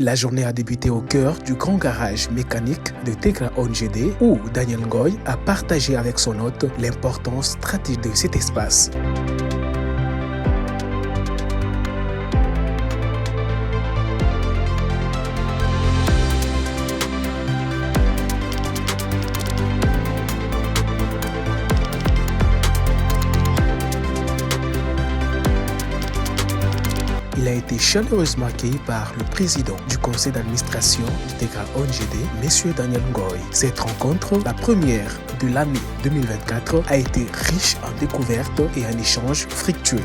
La journée a débuté au cœur du grand garage mécanique de Tegra ONGD où Daniel Ngoy a partagé avec son hôte l'importance stratégique de cet espace. Il a été chaleureusement accueilli par le président du conseil d'administration de Tegra ONGD, M. Daniel Ngoy. Cette rencontre, la première de l'année 2024, a été riche en découvertes et en échanges fructueux.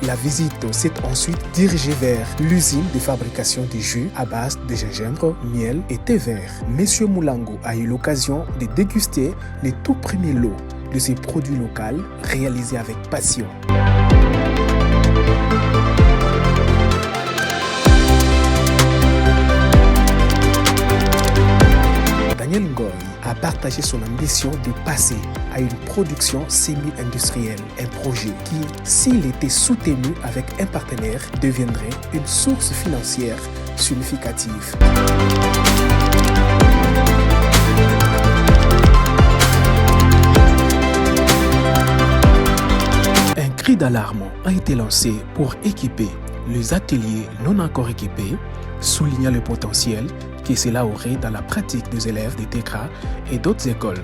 La visite s'est ensuite dirigée vers l'usine de fabrication de jus à base de gingembre, miel et thé vert. M. Moulango a eu l'occasion de déguster les tout premiers lots de ces produits locaux réalisés avec passion. Daniel Ngoy a partagé son ambition de passer à une production semi-industrielle, un projet qui, s'il était soutenu avec un partenaire, deviendrait une source financière significative. Un cri d'alarme a été lancé pour équiper les ateliers non encore équipés, soulignant le potentiel que cela aurait dans la pratique des élèves de Tegra et d'autres écoles.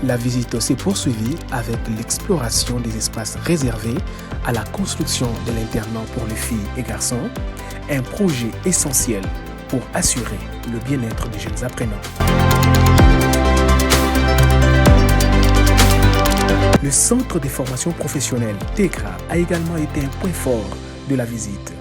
La visite s'est poursuivie avec l'exploration des espaces réservés à la construction de l'internat pour les filles et garçons, un projet essentiel pour assurer le bien-être des jeunes apprenants. Le centre de formation professionnelle Tegra a également été un point fort de la visite,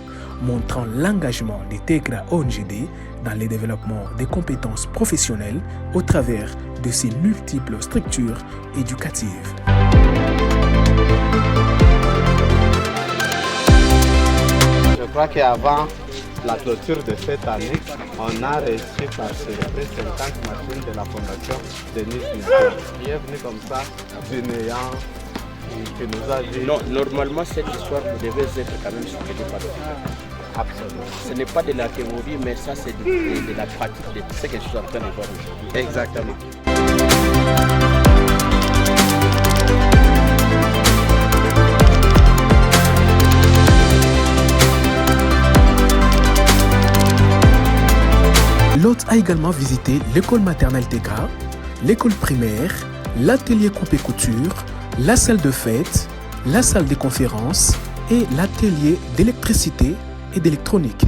montrant l'engagement de Tegra ONGD dans le développement des compétences professionnelles au travers de ses multiples structures éducatives. Je crois qu'avant la clôture de cette année, on a réussi par célébrer 50 machines de la fondation Denis Nicolas. Il est venu comme ça du néant qui nous a dit... Non, normalement cette histoire devait être quand même soutenue par le Absolument. Ce n'est pas de la théorie, mais ça c'est de la pratique de ce que je suis en train de voir aujourd'hui. Exactement. L'hôte a également visité l'école maternelle Tegra, l'école primaire, l'atelier coupe et couture, la salle de fête, la salle de conférences et l'atelier d'électricité et d'électronique.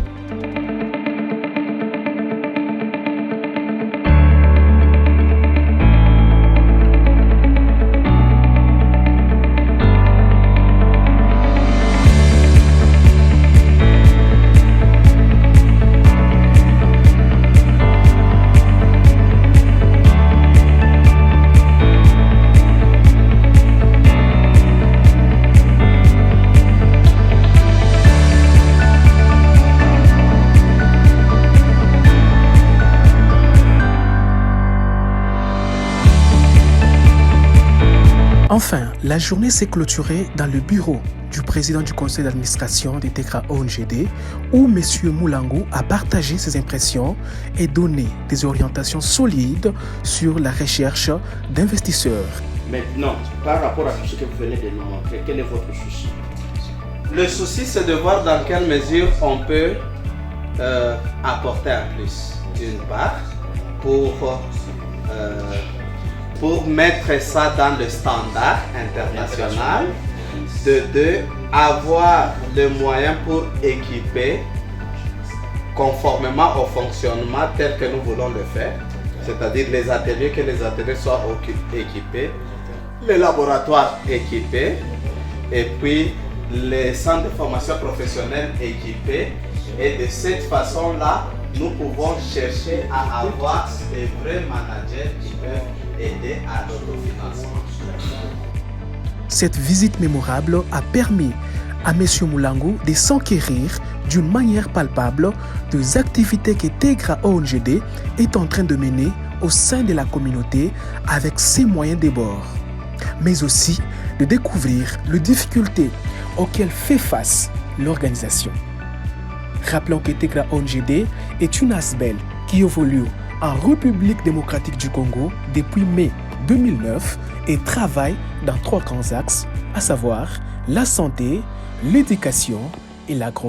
Enfin, la journée s'est clôturée dans le bureau du président du conseil d'administration de Tegra ONGD où M. Moulango a partagé ses impressions et donné des orientations solides sur la recherche d'investisseurs. Maintenant, par rapport à tout ce que vous venez de nous montrer, quel est votre souci? Le souci, c'est de voir dans quelle mesure on peut apporter un plus, d'une part, pour mettre ça dans le standard international, de deux, avoir les moyens pour équiper conformément au fonctionnement tel que nous voulons le faire, c'est-à-dire que les ateliers soient équipés, les laboratoires équipés, et puis les centres de formation professionnelle équipés, et de cette façon-là, nous pouvons chercher à avoir des vrais managers qui peuvent aider à l'autofinancement. Cette visite mémorable a permis à M. Moulango de s'enquérir d'une manière palpable des activités que Tegra ONGD est en train de mener au sein de la communauté avec ses moyens de bord, mais aussi de découvrir les difficultés auxquelles fait face l'organisation. Rappelons que Tegra ONGD est une ASBEL qui évolue en République démocratique du Congo depuis mai 2009 et travaille dans 3 grands axes, à savoir la santé, l'éducation et l'agroalimentaire.